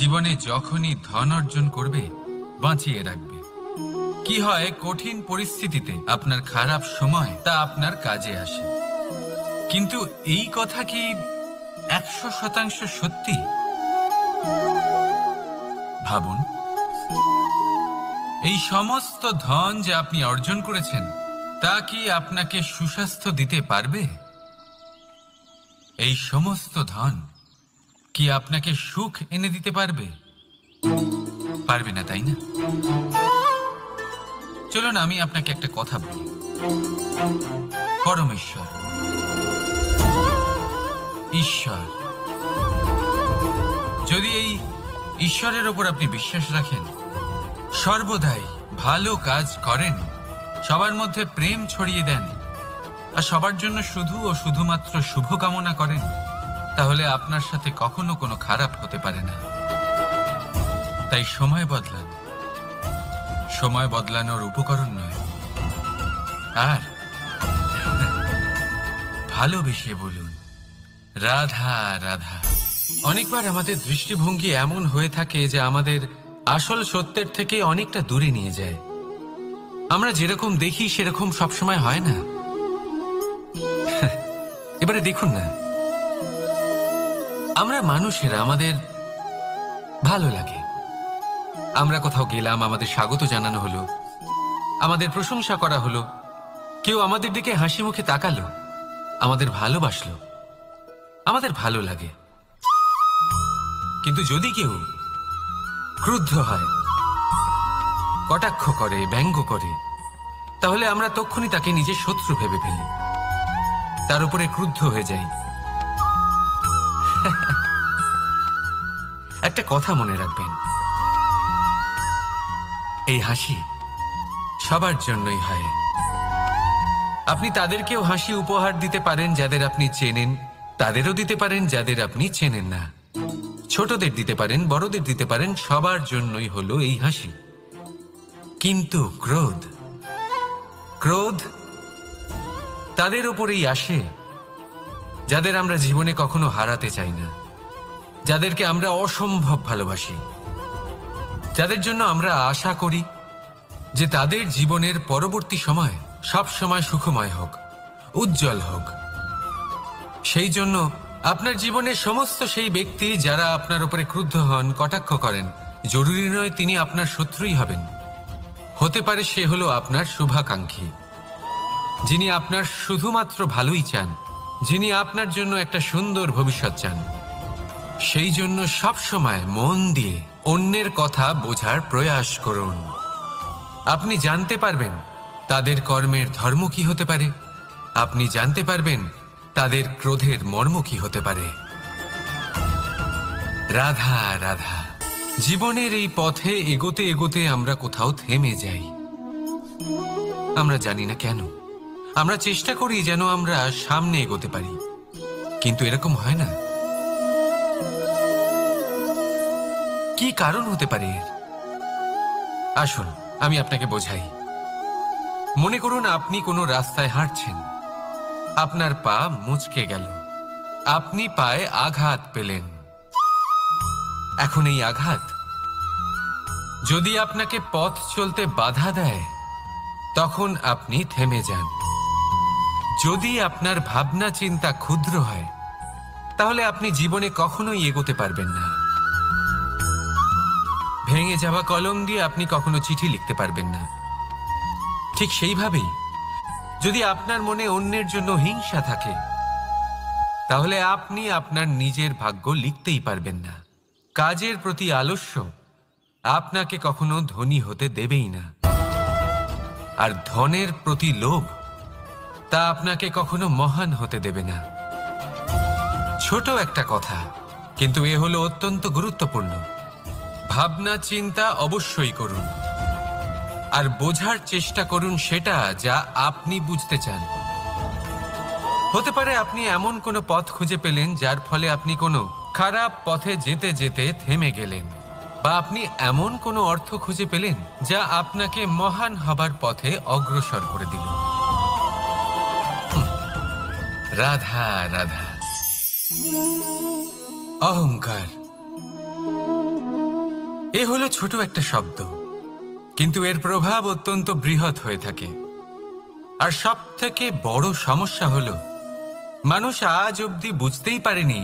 জীবনে যখনই ধন অর্জন করবে বাঁচিয়ে রাখবে। কি হয়, কঠিন পরিস্থিতিতে আপনার খারাপ সময় তা আপনার কাজে আসে। কিন্তু এই কথা কি 100% সত্যি? ভাবুন, এই সমস্ত ধন যা আপনি অর্জন করেছেন তা কি আপনাকে সুস্বাস্থ্য দিতে পারবে? এই সমস্ত ধন কি আপনাকে সুখ এনে দিতে পারবে? পারবে না, তাই না? চলুন আমি আপনাকে একটা কথা বলি। পরমেশ্বর, ঈশ্বর, যদি এই ঈশ্বরের ওপর আপনি বিশ্বাস রাখেন, সর্বদাই ভালো কাজ করেন, সবার মধ্যে প্রেম ছড়িয়ে দেন আর সবার জন্য শুধু ও শুধুমাত্র শুভকামনা করেন, তাহলে আপনার সাথে কখনো কোনো খারাপ হতে পারে না। তাই সময় বদলান, সময় বদলানোর উপকরণ নয়। আর ভালোবেসে বলুন রাধা রাধা। অনেকবার আমাদের দৃষ্টিভঙ্গি এমন হয়ে থাকে যে আমাদের আসল সত্যের থেকে অনেকটা দূরে নিয়ে যায়। আমরা যেরকম দেখি সেরকম সবসময় হয় না। এবারে দেখুন না, আমরা মানুষেরা, আমাদের ভালো লাগে। আমরা কোথাও গেলাম, আমাদের স্বাগত জানানো হলো, আমাদের প্রশংসা করা হলো, কেউ আমাদের দিকে হাসি মুখে তাকালো, আমাদের ভালোবাসলো, আমাদের ভালো লাগে। কিন্তু যদি কেউ ক্রুদ্ধ হয়, কটাক্ষ করে, ব্যঙ্গ করে, তাহলে আমরা তক্ষুনি তাকে নিজের শত্রু ভেবে ফেলি, তার উপরে ক্রুদ্ধ হয়ে যাই। একটা কথা মনে রাখবেন, এই হাসি সবার জন্যই হয়। আপনি তাদেরকেও হাসি উপহার দিতে পারেন যাদের আপনি চেনেন, তাদেরও দিতে পারেন যাদের আপনি চেনেন না। ছোটদের দিতে পারেন, বড়দের দিতে পারেন, সবার জন্যই হলো এই হাসি। কিন্তু ক্রোধ, ক্রোধ তাদের ওপরেই আসে যাদের আমরা জীবনে কখনো হারাতে চাই না, যাদেরকে আমরা অসম্ভব ভালোবাসি, যাদের জন্য আমরা আশা করি যে তাদের জীবনের পরবর্তী সময় সব সময় সুখময় হোক, উজ্জ্বল হোক। সেই জন্য আপনার জীবনের সমস্ত সেই ব্যক্তি যারা আপনার উপরে ক্রুদ্ধ হন, কটাক্ষ করেন, জরুরি নয় তিনি আপনার শত্রুই হবেন। হতে পারে সে হলো আপনার শুভাকাঙ্ক্ষী, যিনি আপনার শুধুমাত্র ভালোই চান, যিনি আপনার জন্য একটা সুন্দর ভবিষ্যৎ চান। সেই জন্য সব সময় মন দিয়ে অন্যের কথা বোঝার প্রয়াস করুন। আপনি জানতে পারবেন তাদের কর্মের ধর্ম কি হতে পারে, আপনি জানতে পারবেন তাদের ক্রোধের মর্ম কি হতে পারে। রাধা রাধা। জীবনের এই পথে এগোতে এগোতে আমরা কোথাও থেমে যাই, আমরা জানি না কেন। আমরা চেষ্টা করি যেন আমরা সামনে এগোতে পারি, কিন্তু এরকম হয় না। কি কারণ হতে পারে এর? আসুন আমি আপনাকে বোঝাই। মনে করুন আপনি কোনো রাস্তায় হাঁটছেন, আপনার পা মুচকে গেল, আপনি পায়ে আঘাত পেলেন। এখন এই আঘাত যদি আপনাকে পথ চলতে বাধা দেয়, তখন আপনি থেমে যান। যদি আপনার ভাবনা চিন্তা ক্ষুদ্র হয়, তাহলে আপনি জীবনে কখনোই এগোতে পারবেন না। ভেঙে যাওয়া কলম দিয়ে আপনি কখনো চিঠি লিখতে পারবেন না। ঠিক সেইভাবেই যদি আপনার মনে অন্যের জন্য হিংসা থাকে, তাহলে আপনি আপনার নিজের ভাগ্য লিখতেই পারবেন না। কাজের প্রতি আলস্য আপনাকে কখনো ধনী হতে দেবেই না, আর ধনের প্রতি লোভ তা আপনাকে কখনো মহান হতে দেবে না। ছোট একটা কথা, কিন্তু এ হলো অত্যন্ত গুরুত্বপূর্ণ। ভাবনা চিন্তা অবশ্যই করুন, আর বোঝার চেষ্টা করুন সেটা যা আপনি বুঝতে চান। হতে পারে আপনি এমন কোনো পথ খুঁজে পেলেন যার ফলে আপনি কোনো খারাপ পথে যেতে যেতে থেমে গেলেন, বা আপনি এমন কোনো অর্থ খুঁজে পেলেন যা আপনাকে মহান হবার পথে অগ্রসর করে দিল। রাধা রাধা। অহংকার এ হলো ছোট একটা শব্দ, কিন্তু এর প্রভাব অত্যন্ত বৃহৎ হয়ে থাকে। আর সব থেকে বড় সমস্যা হলো মানুষ আজ অবধি বুঝতেই পারেনি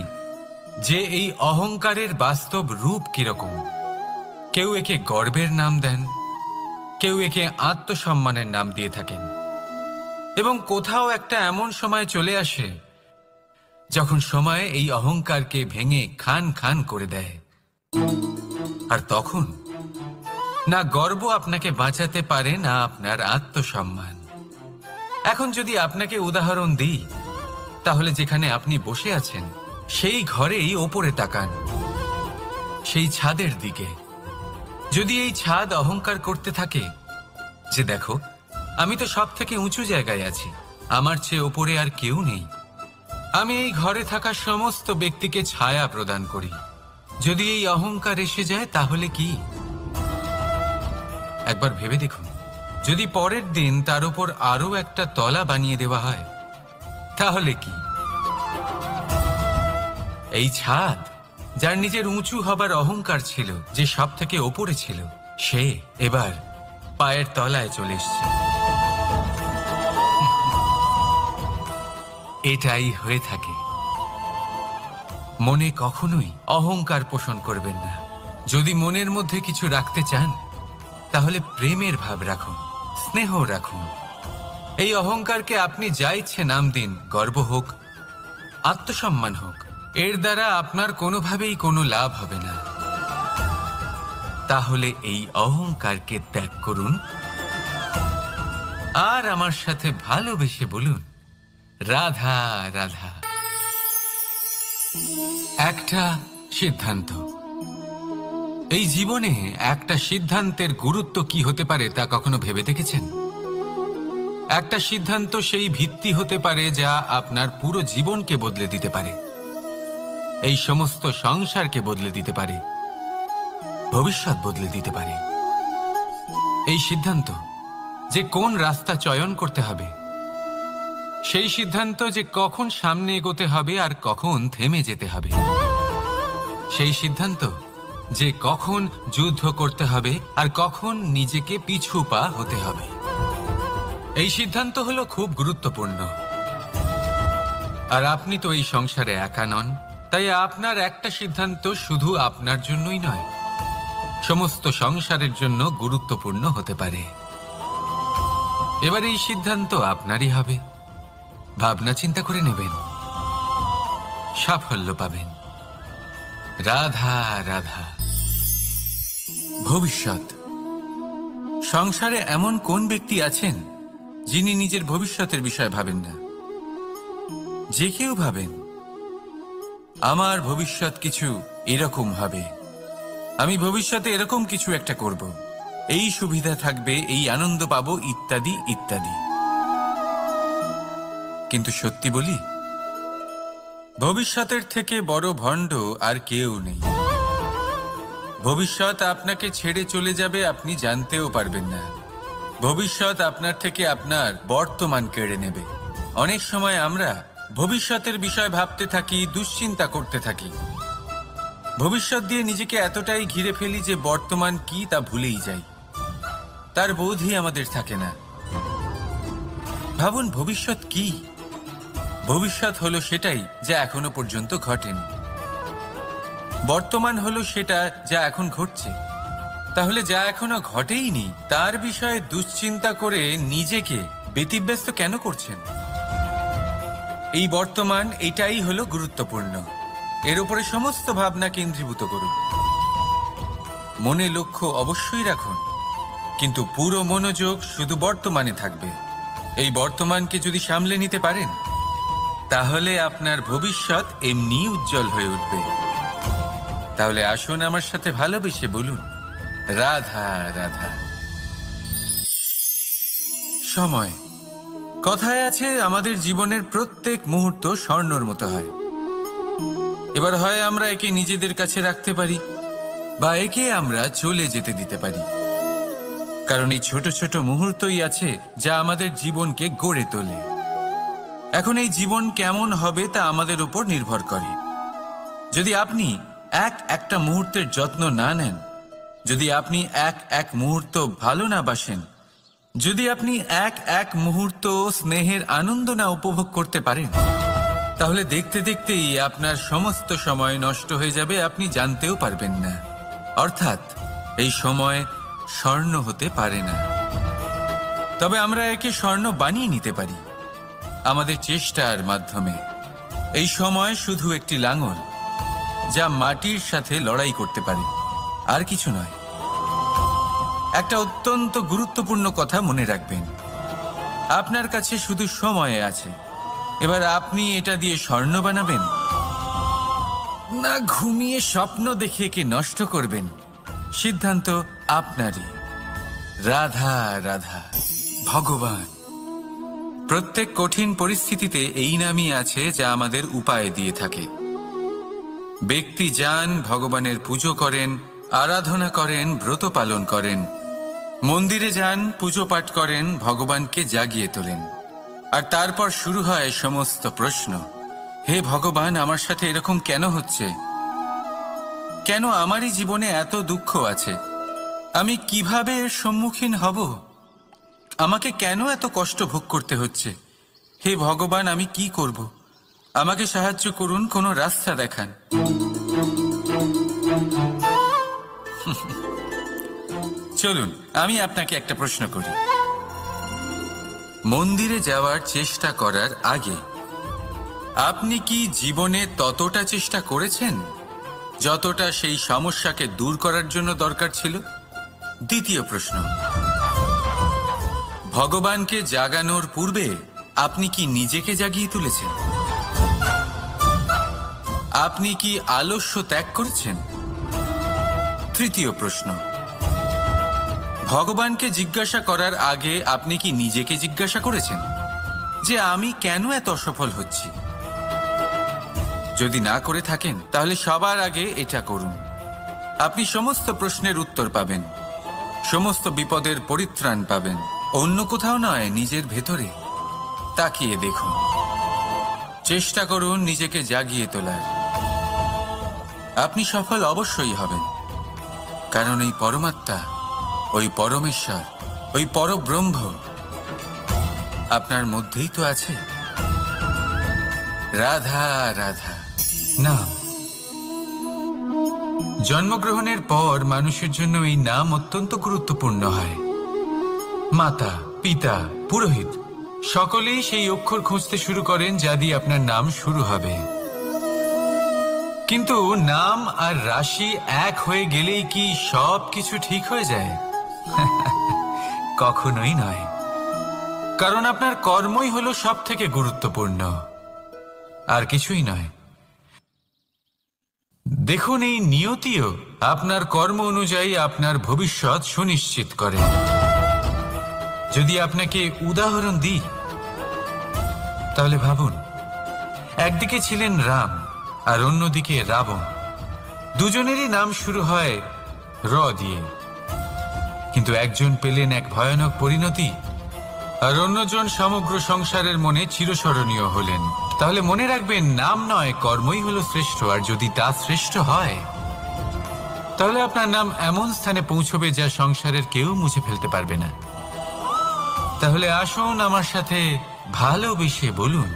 যে এই অহংকারের বাস্তব রূপ কিরকম। কেউ একে গর্বের নাম দেন, কেউ একে আত্মসম্মানের নাম দিয়ে থাকেন, এবং কোথাও একটা এমন সময় চলে আসে যখন সময় এই অহংকারকে ভেঙে খান খান করে দেয়। আর তখন না গর্ব আপনাকে বাঁচাতে পারে, না আপনার আত্মসম্মান। এখন যদি আপনাকে উদাহরণ দিই, তাহলে যেখানে আপনি বসে আছেন সেই ঘরেই ওপরে তাকান, সেই ছাদের দিকে। যদি এই ছাদ অহংকার করতে থাকে যে দেখো, আমি তো সব থেকে উঁচু জায়গায় আছি, আমার চেয়ে ওপরে আর কেউ নেই, আমি এই ঘরে থাকা সমস্ত ব্যক্তিকে ছায়া প্রদান করি, যদি এই অহংকার এসে যায় তাহলে কি? একবার ভেবে দেখুন, যদি পরের দিন তার উপর আরো একটা তলা বানিয়ে দেওয়া হয় তাহলে কি? এই ছাদ, যার নিজের উঁচু হবার অহংকার ছিল, যে সব থেকে ওপরে ছিল, সে এবার পায়ের তলায় চলে এসছে। এটাই হয়ে থাকে। মনে কখনোই অহংকার পোষণ করবেন না। যদি মনের মধ্যে কিছু রাখতে চান তাহলে প্রেমের ভাব রাখুন, স্নেহ রাখুন। এই অহংকারকে আপনি যা ইচ্ছে নাম দিন, গর্ব হোক, আত্মসম্মান হোক, এর দ্বারা আপনার কোনোভাবেই কোনো লাভ হবে না। তাহলে এই অহংকারকে ত্যাগ করুন আর আমার সাথে ভালোবেসে বলুন, রাধা রাধা। একটা সিদ্ধান্ত। এই জীবনে একটা সিদ্ধান্তের গুরুত্ব কি হতে পারে তা কখনো ভেবে দেখেছেন? একটা সিদ্ধান্ত সেই ভিত্তি হতে পারে যা আপনার পুরো জীবনকে বদলে দিতে পারে, এই সমস্ত সংসারকে বদলে দিতে পারে, ভবিষ্যৎ বদলে দিতে পারে। এই সিদ্ধান্ত যে কোন রাস্তা চয়ন করতে হবে, সেই সিদ্ধান্ত যে কখন সামনে এগোতে হবে আর কখন থেমে যেতে হবে, সেই সিদ্ধান্ত যে কখন যুদ্ধ করতে হবে আর কখন নিজেকে পিছু পা হতে হবে। এই সিদ্ধান্ত হলো খুব গুরুত্বপূর্ণ। আর আপনি তো এই সংসারে একা নন, তাই আপনার একটা সিদ্ধান্ত শুধু আপনার জন্যই নয়, সমস্ত সংসারের জন্য গুরুত্বপূর্ণ হতে পারে। এবার এই সিদ্ধান্ত আপনারই হবে। ভাবনা চিন্তা করে নেবেন, সাফল্য পাবেন। রাধা রাধা। ভবিষ্যৎ। সংসারে এমন কোন ব্যক্তি আছেন যিনি নিজের ভবিষ্যতের বিষয়ে ভাবেন না? যে কেউ ভাবেন আমার ভবিষ্যৎ কিছু এরকম হবে, আমি ভবিষ্যতে এরকম কিছু একটা করব, এই সুবিধা থাকবে, এই আনন্দ পাবো, ইত্যাদি ইত্যাদি। কিন্তু সত্যি বলি, ভবিষ্যতের থেকে বড় ভণ্ড আর কেউ নেই। ভবিষ্যৎ আপনাকে ছেড়ে চলে যাবে, আপনি জানতেও পারবেন না। ভবিষ্যৎ আপনার থেকে আপনার বর্তমান কেড়ে নেবে। অনেক সময় আমরা ভবিষ্যতের বিষয় ভাবতে থাকি, দুশ্চিন্তা করতে থাকি, ভবিষ্যৎ দিয়ে নিজেকে এতটাই ঘিরে ফেলি যে বর্তমান কি তা ভুলেই যাই, তার বোধই আমাদের থাকে না। ভাবুন, ভবিষ্যৎ কি? ভবিষ্যৎ হলো সেটাই যা এখনো পর্যন্ত ঘটেনি। বর্তমান হলো সেটা যা এখন ঘটছে। তাহলে যা এখনো ঘটেইনি তার বিষয়ে দুশ্চিন্তা করে নিজেকে ব্যতিব্যস্ত কেন করছেন? এই বর্তমান, এটাই হলো গুরুত্বপূর্ণ। এর উপরে সমস্ত ভাবনা কেন্দ্রীভূত করুন। মনে লক্ষ্য অবশ্যই রাখুন, কিন্তু পুরো মনোযোগ শুধু বর্তমানে থাকবে। এই বর্তমানকে যদি সামলে নিতে পারেন তাহলে আপনার ভবিষ্যৎ এমনি উজ্জ্বল হয়ে উঠবে। তাহলে আসুন আমার সাথে ভালোবেসে বলুন, রাধা রাধা। সময়। কথায় আছে, আমাদের জীবনের প্রত্যেক মুহূর্ত স্বর্ণর মতো হয়। এবার হয় আমরা একে নিজেদের কাছে রাখতে পারি বা একে আমরা চলে যেতে দিতে পারি, কারণ এই ছোট ছোট মুহূর্তই আছে যা আমাদের জীবনকে গড়ে তোলে। এখন এই জীবন কেমন হবে তা আমাদের উপর নির্ভর করে। যদি আপনি একটা মুহূর্তের যত্ন না নেন, যদি আপনি এক এক মুহূর্ত ভালো না বাসেন, যদি আপনি এক এক মুহূর্ত স্নেহের আনন্দ না উপভোগ করতে পারেন, তাহলে দেখতে দেখতেই আপনার সমস্ত সময় নষ্ট হয়ে যাবে, আপনি জানতেও পারবেন না। অর্থাৎ এই সময় স্বর্ণ হতে পারে না। তবে আমরা একে স্বর্ণ বানিয়ে নিতে পারি আমাদের চেষ্টার মাধ্যমে। এই সময় শুধু একটি লাঙল যা মাটির সাথে লড়াই করতে পারে, আর কিছু নয়। একটা অত্যন্ত গুরুত্বপূর্ণ কথা মনে রাখবেন, আপনার কাছে শুধু সময় আছে। এবার আপনি এটা দিয়ে স্বর্ণ বানাবেন, না ঘুমিয়ে স্বপ্ন দেখে একে নষ্ট করবেন, সিদ্ধান্ত আপনারই। রাধা রাধা। ভগবান প্রত্যেক কঠিন পরিস্থিতিতে এই নামই আছে যা আমাদের উপায় দিয়ে থাকে। ব্যক্তি যান, ভগবানের পুজো করেন, আরাধনা করেন, ব্রত পালন করেন, মন্দিরে যান, পুজো পাঠ করেন, ভগবানকে জাগিয়ে তোলেন। আর তারপর শুরু হয় সমস্ত প্রশ্ন। হে ভগবান, আমার সাথে এরকম কেন হচ্ছে? কেন আমারই জীবনে এত দুঃখ আছে? আমি কিভাবে এর সম্মুখীন হব? আমাকে কেন এত কষ্ট ভোগ করতে হচ্ছে? হে ভগবান, আমি কি করব? আমাকে সাহায্য করুন, কোনো রাস্তা দেখান। চলুন আমি আপনাকে একটা প্রশ্ন করি। মন্দিরে যাওয়ার চেষ্টা করার আগে আপনি কি জীবনে ততটা চেষ্টা করেছেন যতটা সেই সমস্যাকে দূর করার জন্য দরকার ছিল? দ্বিতীয় প্রশ্ন, ভগবানকে জাগানোর পূর্বে আপনি কি নিজেকে জাগিয়ে তুলেছেন? আপনি কি আলস্য ত্যাগ করেছেন? তৃতীয় প্রশ্ন, ভগবানকে জিজ্ঞাসা করার আগে আপনি কি নিজেকে জিজ্ঞাসা করেছেন যে আমি কেন এত অসফল হচ্ছি? যদি না করে থাকেন তাহলে সবার আগে এটা করুন। আপনি সমস্ত প্রশ্নের উত্তর পাবেন, সমস্ত বিপদের পরিত্রাণ পাবেন। অন্য কোথাও নয়, নিজের ভেতরে তাকিয়ে দেখুন। চেষ্টা করুন নিজেকে জাগিয়ে তোলার। আপনি সফল অবশ্যই হবেন, কারণ এই পরমাত্মা, ওই পরমেশ্বর, ওই পরব্রহ্ম আপনার মধ্যেই তো আছে। রাধা রাধা। নাম। জন্মগ্রহণের পর মানুষের জন্য এই নাম অত্যন্ত গুরুত্বপূর্ণ হয়। মাতা, পিতা, পুরোহিত সকলেই সেই অক্ষর খুঁজতে শুরু করেন যা দিয়ে আপনার নাম শুরু হবে। কিন্তু নাম আর রাশি এক হয়ে গেলেই কি সব কিছু ঠিক হয়ে যায়? কখনোই নয়, কারণ আপনার কর্মই হলো সব থেকে গুরুত্বপূর্ণ, আর কিছুই নয়। দেখুন, এই নিয়তিও আপনার কর্ম অনুযায়ী আপনার ভবিষ্যৎ সুনিশ্চিত করে। যদি আপনাকে উদাহরণ দিই তাহলে ভাবুন, একদিকে ছিলেন রাম আর অন্যদিকে রাবণ। দুজনেরই নাম শুরু হয় র দিয়ে, কিন্তু একজন পেলেন এক ভয়ানক পরিণতি আর অন্যজন সমগ্র সংসারের মনে চিরস্মরণীয় হলেন। তাহলে মনে রাখবেন, নাম নয়, কর্মই হলো শ্রেষ্ঠ। আর যদি তা শ্রেষ্ঠ হয় তাহলে আপনার নাম এমন স্থানে পৌঁছবে যা সংসারের কেউ মুছে ফেলতে পারবে না। তাহলে আসুন আমার সাথে ভালোবেসে বলুন,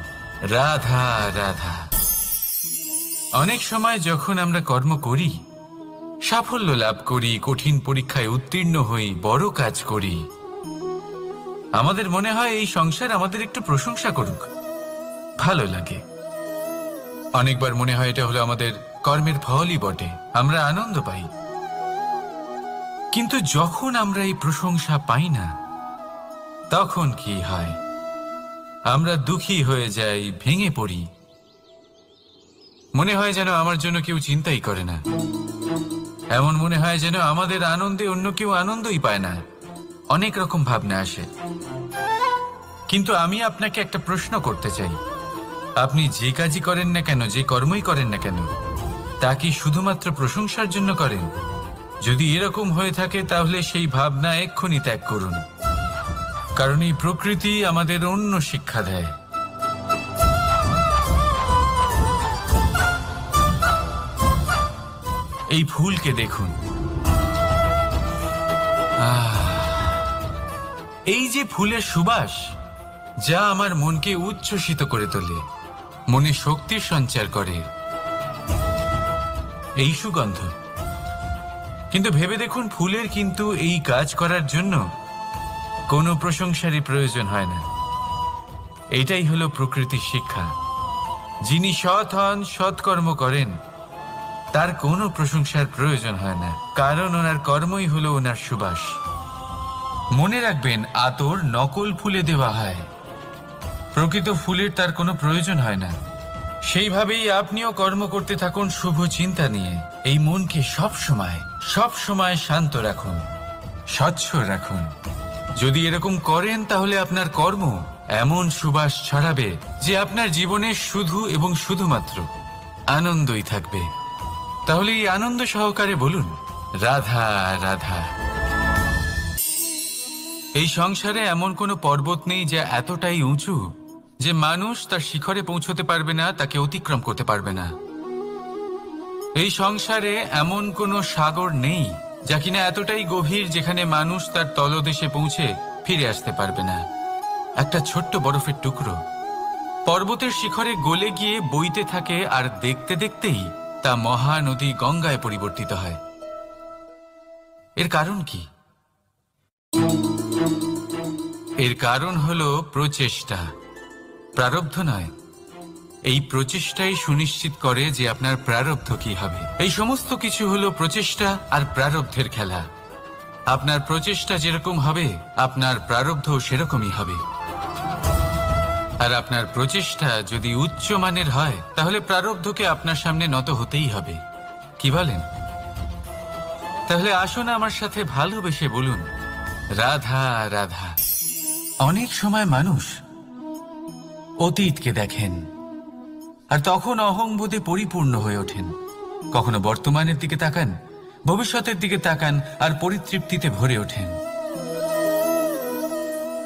রাধা রাধা। অনেক সময় যখন আমরা কর্ম করি, সাফল্য লাভ করি, কঠিন পরীক্ষায় উত্তীর্ণ হই, বড় কাজ করি, আমাদের মনে হয় এই সংসার আমাদের একটু প্রশংসা করুক, ভালো লাগে। অনেকবার মনে হয় এটা হলো আমাদের কর্মের ফলই বটে, আমরা আনন্দ পাই। কিন্তু যখন আমরা এই প্রশংসা পাই না, তখন কি হয়? আমরা দুঃখী হয়ে যাই, ভেঙে পড়ি। মনে হয় যেন আমার জন্য কেউ চিন্তাই করে না। এমন মনে হয় যেন আমাদের আনন্দে অন্য কেউ আনন্দই পায় না। অনেক রকম ভাবনা আসে। কিন্তু আমি আপনাকে একটা প্রশ্ন করতে চাই, আপনি যে কাজই করেন না কেন, যে কর্মই করেন না কেন, তা কি শুধুমাত্র প্রশংসার জন্য করেন? যদি এরকম হয়ে থাকে তাহলে সেই ভাবনা এক্ষুনি ত্যাগ করুন, কারণ এই প্রকৃতি আমাদের অন্য শিক্ষা দেয়। এই ফুলকে দেখুন, এই যে ফুলের সুবাস, যা আমার মনকে উচ্ছ্বসিত করে তোলে, মনে শক্তির সঞ্চার করে, এই সুগন্ধ। কিন্তু ভেবে দেখুন, ফুলের কিন্তু এই কাজ করার জন্য কোনো প্রশংসারই প্রয়োজন হয় না। এটাই হলো প্রকৃতির শিক্ষা। যিনি সৎ হন, সৎকর্ম করেন, তার কোনো প্রশংসার প্রয়োজন হয় না, কারণ ওনার কর্মই হলো ওনার সুবাস। মনে রাখবেন, আতর নকল ফুলে দেওয়া হয়, প্রকৃত ফুলের তার কোনো প্রয়োজন হয় না। সেইভাবেই আপনিও কর্ম করতে থাকুন শুভ চিন্তা নিয়ে। এই মনকে সব সময় শান্ত রাখুন, স্বচ্ছ রাখুন। যদি এরকম করেন, তাহলে আপনার কর্ম এমন সুবাস ছড়াবে যে আপনার জীবনে শুধু এবং শুধুমাত্র আনন্দই থাকবে। তাহলে এই আনন্দ সহকারে বলুন, রাধা রাধা। এই সংসারে এমন কোনো পর্বত নেই যা এতটাই উঁচু যে মানুষ তার শিখরে পৌঁছতে পারবে না, তাকে অতিক্রম করতে পারবে না। এই সংসারে এমন কোনো সাগর নেই যা কিনা এতটাই গভীর যেখানে মানুষ তার তলদেশে পৌঁছে ফিরে আসতে পারবে না। একটা ছোট্ট বরফের টুকরো পর্বতের শিখরে গলে গিয়ে বইতে থাকে, আর দেখতে দেখতেই তা মহানদী গঙ্গায় পরিবর্তিত হয়। এর কারণ কি? এর কারণ হলো প্রচেষ্টা, প্রারব্ধ নয়। এই প্রচেষ্টাই সুনিশ্চিত করে যে আপনার প্রারব্ধ কি হবে। এই সমস্ত কিছু হলো প্রচেষ্টা আর প্রারব্ধের খেলা। আপনার প্রচেষ্টা যেরকম হবে, আপনার প্রারব্ধ সেরকমই হবে। আর আপনার প্রচেষ্টা যদি উচ্চ মানের হয়, তাহলে প্রারব্ধকে আপনার সামনে নত হতেই হবে। কি বলেন? তাহলে আসুন আমার সাথে ভালোবেসে বলুন, রাধা রাধা। অনেক সময় মানুষ অতীতকে দেখেন আর তখন অহংবোধে পরিপূর্ণ হয়ে ওঠেন। কখনো বর্তমানের দিকে তাকান, ভবিষ্যতের দিকে তাকান আর পরিতৃপ্তিতে ভরে ওঠেন।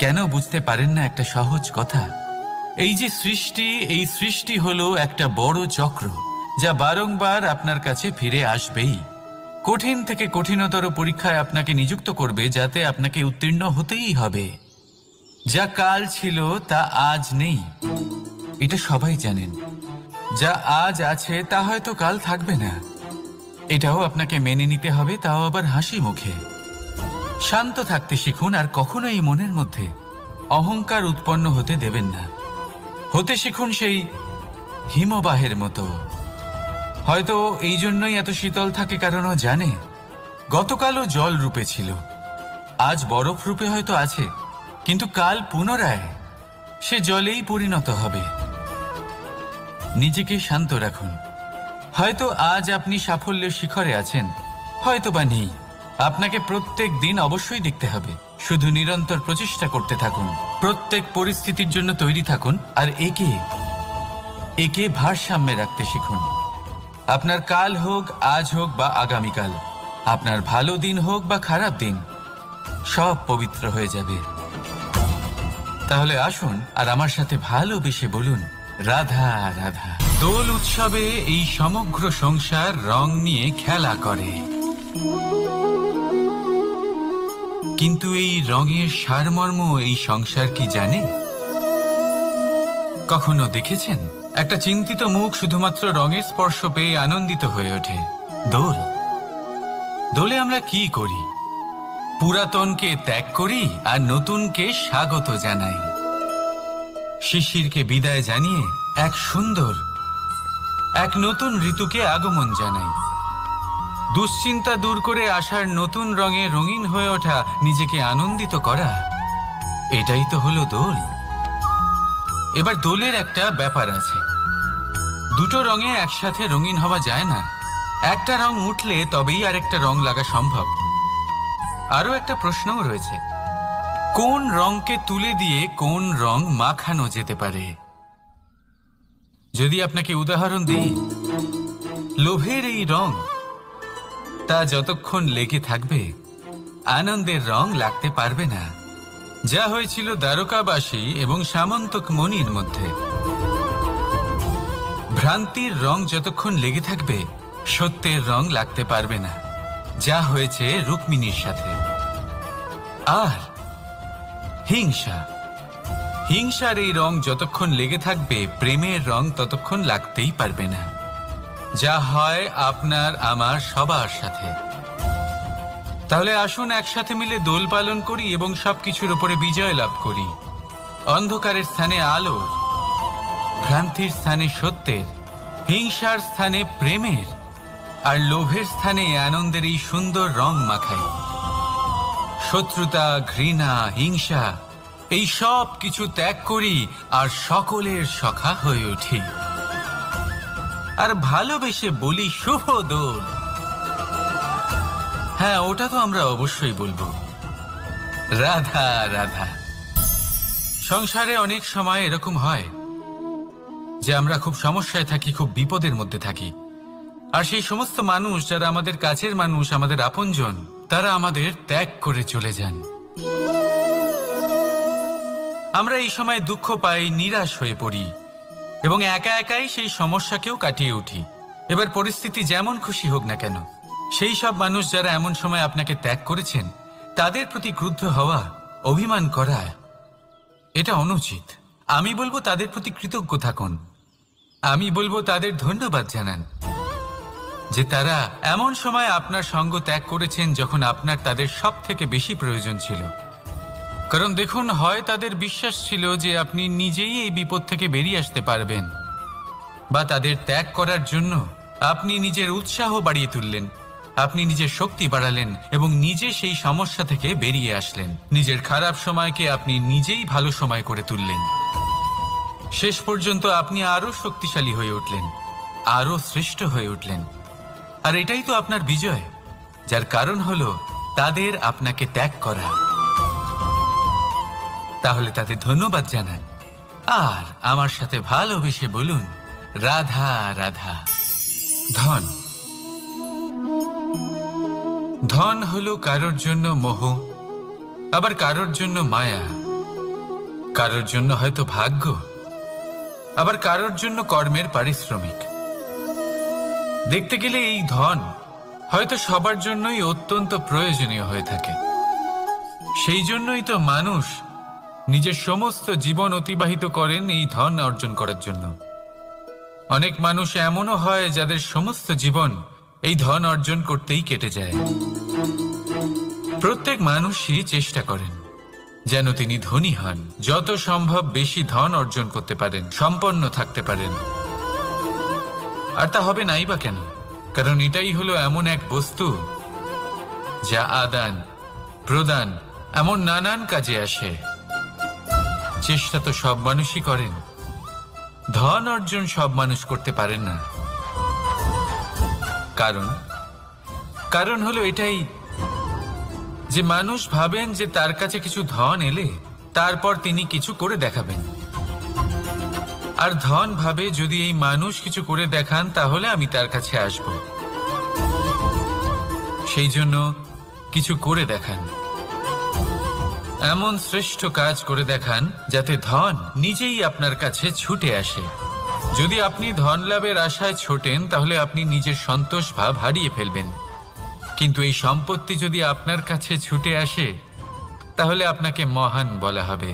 কেন বুঝতে পারেন না একটা সহজ কথা? এই যে সৃষ্টি, এই সৃষ্টি হলো একটা বড় চক্র যা বারংবার আপনার কাছে ফিরে আসবেই। কঠিন থেকে কঠিনতর পরীক্ষায় আপনাকে নিযুক্ত করবে, যাতে আপনাকে উত্তীর্ণ হতেই হবে। যা কাল ছিল তা আজ নেই, এটা সবাই জানেন। যা আজ আছে তা হয়তো কাল থাকবে না, এটাও আপনাকে মেনে নিতে হবে, তাও আবার হাসি মুখে। শান্ত থাকতে শিখুন আর কখনো এই মনের মধ্যে অহংকার উৎপন্ন হতে দেবেন না। হতে শিখুন সেই হিমবাহের মতো। হয়তো এই জন্যই এত শীতল থাকে, কারণ ও জানে গতকালও জল রূপে ছিল, আজ বরফ রূপে হয়তো আছে, কিন্তু কাল পুনরায় সে জলেই পরিণত হবে। নিজেকে শান্ত রাখুন। হয়তো আজ আপনি সাফল্যের শিখরে আছেন, হয়তো বা নেই। আপনাকে প্রত্যেক দিন অবশ্যই দেখতে হবে। শুধু নিরন্তর প্রচেষ্টা করতে থাকুন, প্রত্যেক পরিস্থিতির জন্য তৈরি থাকুন, আর একে ভারসাম্যে রাখতে শিখুন। আপনার কাল হোক, আজ হোক বা আগামীকাল, আপনার ভালো দিন হোক বা খারাপ দিন, সব পবিত্র হয়ে যাবে। তাহলে আসুন আর আমার সাথে ভালোবেসে বলুন, রাধা রাধা। দোল উৎসবে এই সমগ্র সংসার রং নিয়ে খেলা করে, কিন্তু এই রঙের সারমর্ম এই সংসার কি জানে? কখনো দেখেছেন একটা চিন্তিত মুখ শুধুমাত্র রঙের স্পর্শ পেয়ে আনন্দিত হয়ে ওঠে? দোলে আমরা কি করি? পুরাতনকে ত্যাগ করি আর নতুনকে স্বাগত জানাই। শিশিরকে বিদায় জানিয়ে এক নতুন ঋতুকে আগমন জানাই। দুশ্চিন্তা দূর করে আসার নতুন রঙে রঙিন হয়ে ওঠা, নিজেকে আনন্দিত করা, এটাই তো হলো দোল। এবার দোলের একটা ব্যাপার আছে, দুটো রঙে একসাথে রঙিন হওয়া যায় না। একটা রং উঠলে তবেই আরেকটা রং লাগা সম্ভব। আরো একটা প্রশ্নও রয়েছে, কোন রংকে তুলে দিয়ে কোন রং মাখানো যেতে পারে? যদি আপনাকে উদাহরণ দিই, লোভের এই রং, তা যতক্ষণ লেগে থাকবে আনন্দের রং লাগতে পারবে না। যা হয়েছিল দ্বারকাবাসী এবং সামন্তক মণির মধ্যে। ভ্রান্তির রং যতক্ষণ লেগে থাকবে সত্যের রং লাগতে পারবে না। যা হয়েছে রুক্মিণীর সাথে। আর হিংসা, হিংসার এই রং যতক্ষণ লেগে থাকবে প্রেমের রং ততক্ষণ লাগতেই পারবে না। যা হয় আপনার আমার সবার সাথে। তাহলে আসুন একসাথে মিলে দোল পালন করি এবং সবকিছুর উপরে বিজয় লাভ করি। অন্ধকারের স্থানে আলো, ভ্রান্তির স্থানে সত্যের, হিংসার স্থানে প্রেমের, আর লোভের স্থানে আনন্দের এই সুন্দর রং মাখাই। শত্রুতা, ঘৃণা, হিংসা এই সব কিছু ত্যাগ করি আর সকলের সখা হয়ে উঠি। আর ভালোবেসে বলি শুভ দোল। হ্যাঁ, ওটা তো আমরা অবশ্যই বলবো, রাধা রাধা। সংসারে অনেক সময় এরকম হয় যে আমরা খুব সমস্যায় থাকি, খুব বিপদের মধ্যে থাকি। আর সেই সমস্ত মানুষ যারা আমাদের কাছের মানুষ, আমাদের আপনজন, তারা আমাদের ত্যাগ করে চলে যান। আমরা এই সময় দুঃখ পাই, নিরাশ হয়ে পড়ি এবং একা একাই সেই সমস্যাকেও কাটিয়ে উঠি। এবার পরিস্থিতি যেমন খুশি হোক না কেন, সেই সব মানুষ যারা এমন সময় আপনাকে ত্যাগ করেছেন তাদের প্রতি ক্রুদ্ধ হওয়া, অভিমান করা, এটা অনুচিত। আমি বলবো তাদের প্রতি কৃতজ্ঞ থাকুন। আমি বলবো তাদের ধন্যবাদ জানান যে তারা এমন সময় আপনার সঙ্গ ত্যাগ করেছেন যখন আপনার তাদের সব থেকে বেশি প্রয়োজন ছিল। কারণ দেখুন, হয় তাদের বিশ্বাস ছিল যে আপনি নিজেই এই বিপদ থেকে বেরিয়ে আসতে পারবেন, বা তাদের ত্যাগ করার জন্য আপনি নিজের উৎসাহ বাড়িয়ে তুললেন, আপনি নিজের শক্তি বাড়ালেন এবং নিজে সেই সমস্যা থেকে বেরিয়ে আসলেন। নিজের খারাপ সময়কে আপনি নিজেই ভালো সময় করে তুললেন। শেষ পর্যন্ত আপনি আরো শক্তিশালী হয়ে উঠলেন, আরো শ্রেষ্ঠ হয়ে উঠলেন। আর এটাই তো আপনার বিজয়, যার কারণ হলো তাদের আপনাকে ত্যাগ করা। তাহলে তাদের ধন্যবাদ জানান আর আমার সাথে ভালোবেসে বলুন রাধা রাধা। ধন, ধন হলো কারোর জন্য মোহ, আবার কারোর জন্য মায়া, কারোর জন্য হয়তো ভাগ্য, আবার কারোর জন্য কর্মের পারিশ্রমিক। দেখতে গেলে এই ধন হয়তো সবার জন্যই অত্যন্ত প্রয়োজনীয় হয়ে থাকে। সেই জন্যই তো মানুষ নিজের সমস্ত জীবন অতিবাহিত করেন এই ধন অর্জন করার জন্য। অনেক মানুষ এমনও হয় যাদের সমস্ত জীবন এই ধন অর্জন করতেই কেটে যায়। প্রত্যেক মানুষই চেষ্টা করেন যেন তিনি ধনী হন, যত সম্ভব বেশি ধন অর্জন করতে পারেন, সম্পন্ন থাকতে পারেন। আর তা হবে নাই বা কেন? কারণ এটাই হলো এমন এক বস্তু যা আদান প্রদান এমন নানান কাজে আসে। চেষ্টা তো সব মানুষই করেন, ধন অর্জন সব মানুষ করতে পারেন না। কারণ হলো এটাই যে মানুষ ভাবেন যে তার কাছে কিছু ধন এলে তারপর তিনি কিছু করে দেখাবেন। আর ধন ভাবে যদি এই মানুষ কিছু করে দেখান তাহলে আমি তার কাছে আসব। সেই জন্য কিছু করে দেখান, এমন শ্রেষ্ঠ কাজ করে দেখান যাতে ধন নিজেই আপনার কাছে ছুটে আসে। যদি আপনি ধন লাভের আশায় ছোটেন তাহলে আপনি নিজের সন্তোষ ভাব হারিয়ে ফেলবেন। কিন্তু এই সম্পত্তি যদি আপনার কাছে ছুটে আসে তাহলে আপনাকে মহান বলা হবে।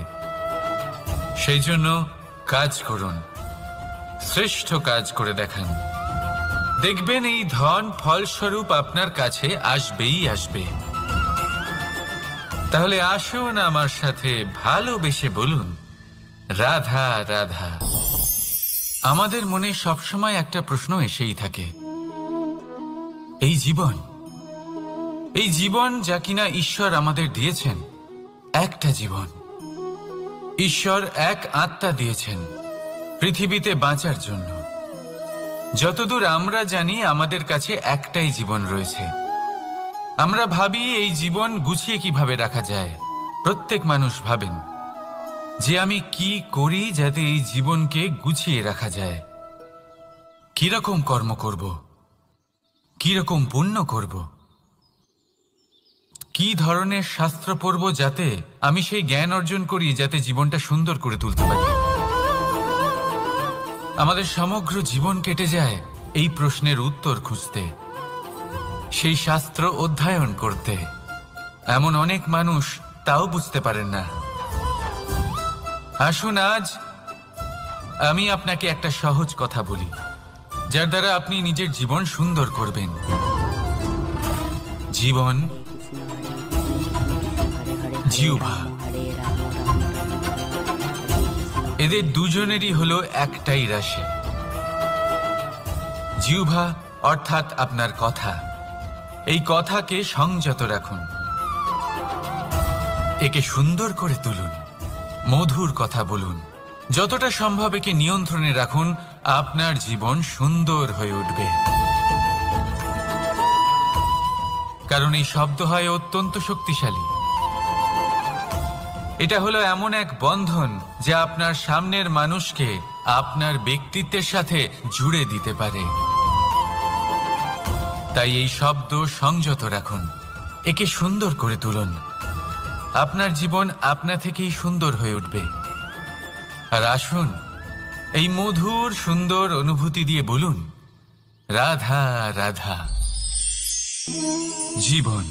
সেই জন্য কাজ করুন, শ্রেষ্ঠ কাজ করে দেখান, দেখবেন এই ধন ফলস্বরূপ আপনার কাছে আসবেই আসবে। তাহলে আসুন আমার সাথে ভালোবেসে বলুন রাধা রাধা। আমাদের মনে সবসময় একটা প্রশ্ন এসেই থাকে, এই জীবন যা কিনা ঈশ্বর আমাদের দিয়েছেন, একটা জীবন, ঈশ্বর এক আত্মা দিয়েছেন পৃথিবীতে বাঁচার জন্য। যতদূর আমরা জানি আমাদের কাছে একটাই জীবন রয়েছে। আমরা ভাবি এই জীবন গুছিয়ে কিভাবে রাখা যায়। প্রত্যেক মানুষ ভাবেন যে আমি কি করি যাতে এই জীবনকে গুছিয়ে রাখা যায়, কিরকম কর্ম করব, কিরকম পুণ্য করব, কি ধরনের শাস্ত্র পড়ব যাতে আমি সেই জ্ঞান অর্জন করি যাতে জীবনটা সুন্দর করে তুলতে পারি। আমাদের সমগ্র জীবন কেটে যায় এই প্রশ্নের উত্তর খুঁজতে, সেই শাস্ত্র অধ্যয়ন করতে। এমন অনেক মানুষ তাও বুঝতে পারেন না। আসুন আজ আমি আপনাকে একটা সহজ কথা বলি, যার দ্বারা আপনি নিজের জীবন সুন্দর করবেন। জীবন, জিহ্বা, এদের দুজনেরই হলো একটাই রাশি। জিহ্বা অর্থাৎ আপনার কথা, এই কথাকে সংযত রাখুন, একে সুন্দর করে তুলুন, মধুর কথা বলুন, যতটা সম্ভব একে নিয়ন্ত্রণে রাখুন। আপনার জীবন সুন্দর হয়ে উঠবে। কারণ এই শব্দ হয় অত্যন্ত শক্তিশালী। এটা হলো এমন এক বন্ধন যা আপনার সামনের মানুষকে আপনার ব্যক্তিত্বের সাথে জুড়ে দিতে পারে। তাই এই শব্দ সংযত রাখুন, একে সুন্দর করে তুলুন। আপনার জীবন আপনা থেকেই সুন্দর হয়ে উঠবে। আর আসুন এই মধুর সুন্দর অনুভূতি দিয়ে বলুন, রাধা রাধা। জীবন,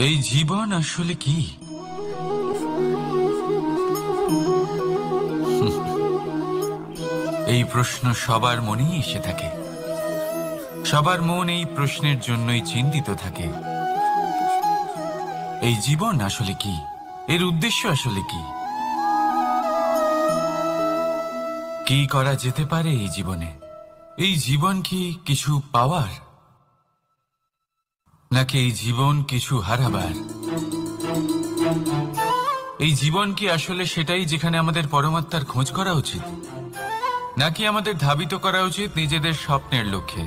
এই জীবন আসলে কি? এই প্রশ্ন সবার মনেই এসে থাকে। সবার মন এই প্রশ্নের জন্যই চিন্তিত থাকে। এই জীবন আসলে কি? এর উদ্দেশ্য আসলে কি? কি করা যেতে পারে এই জীবনে? এই জীবন কি কিছু পাওয়ার, নাকি এই জীবন কিছু হারাবার? এই জীবন কি আসলে সেটাই যেখানে আমাদের পরমাত্মার খোঁজ করা উচিত, নাকি আমাদের ধাবিত করা উচিত নিজেদের স্বপ্নের লক্ষ্যে?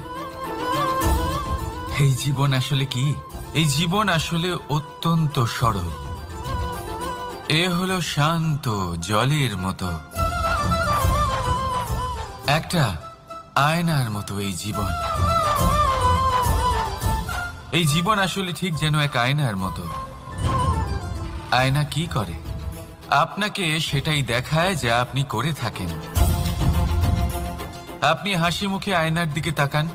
এই জীবন আসলে কি? এই জীবন আসলে অত্যন্ত সরল। এ হলো শান্ত জলের মতো, একটা আয়নার মতো এই জীবন। এই জীবন আসলে ঠিক যেন এক আয়নার মতো। আয়না কি করে? আপনাকে সেটাই দেখায় যা আপনি করে থাকেন। আপনি হাসি মুখে আয়নার দিকে তাকান,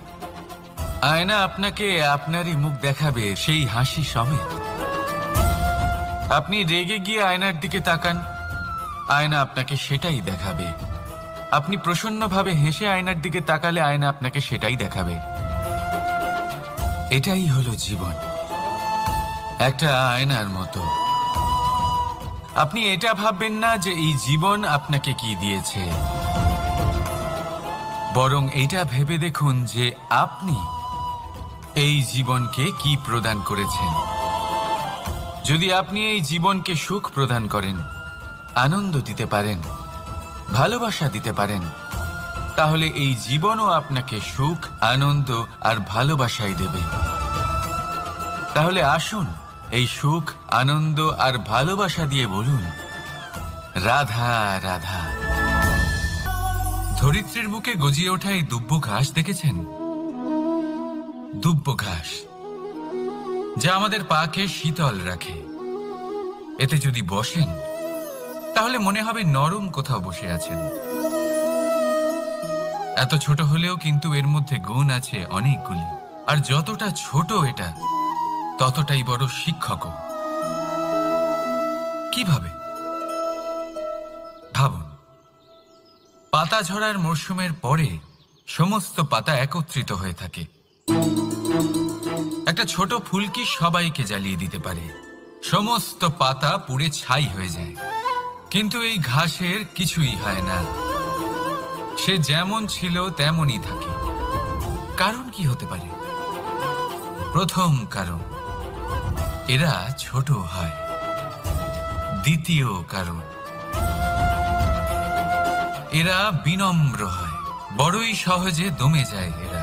আয়না আপনাকে আপনারই মুখ দেখাবে সেই হাসি সমেত। আপনি রেগে গিয়ে আয়নার দিকে তাকান, আয়না আপনাকে সেটাই দেখাবে। আপনি প্রসন্নভাবে হেসে আয়নার দিকে তাকালে আয়না আপনাকে সেটাই দেখাবে। এটাই হলো জীবন, একটা আয়নার মতো। আপনি এটা ভাববেন না যে এই জীবন আপনাকে কি দিয়েছে, বরং এটা ভেবে দেখুন যে আপনি এই জীবনকে কি প্রদান করেছেন। যদি আপনি এই জীবনকে সুখ প্রদান করেন, আনন্দ দিতে পারেন, ভালোবাসা দিতে পারেন, তাহলে এই জীবনও আপনাকে সুখ, আনন্দ আর ভালোবাসাই দেবে। তাহলে আসুন এই সুখ, আনন্দ আর ভালোবাসা দিয়ে বলুন, রাধা রাধা। ধরিত্রীর বুকে গজিয়ে ওঠা এই দুব্ব ঘাস দেখেছেন? দুব্ব ঘাস, যা আমাদের পাকে শীতল রাখে। এতে যদি বসেন তাহলে মনে হবে নরম কোথাও বসে আছেন। এত ছোট হলেও কিন্তু এর মধ্যে গুণ আছে অনেকগুলি। আর যতটা ছোট এটা, ততটাই বড় শিক্ষকও। কিভাবে? ভাবুন, পাতা ঝরার মরশুমের পরে সমস্ত পাতা একত্রিত হয়ে থাকে। একটা ছোট ফুলকি সবাইকে জ্বালিয়ে দিতে পারে, সমস্ত পাতা পুড়ে ছাই হয়ে যায়। কিন্তু এই ঘাসের কিছুই হয় না, সে যেমন ছিল তেমনই থাকে। কারণ কি হতে পারে? প্রথম কারণ, এরা ছোট হয়। দ্বিতীয় কারণ, এরা বিনম্র হয়, বড়ই সহজে দমে যায় এরা।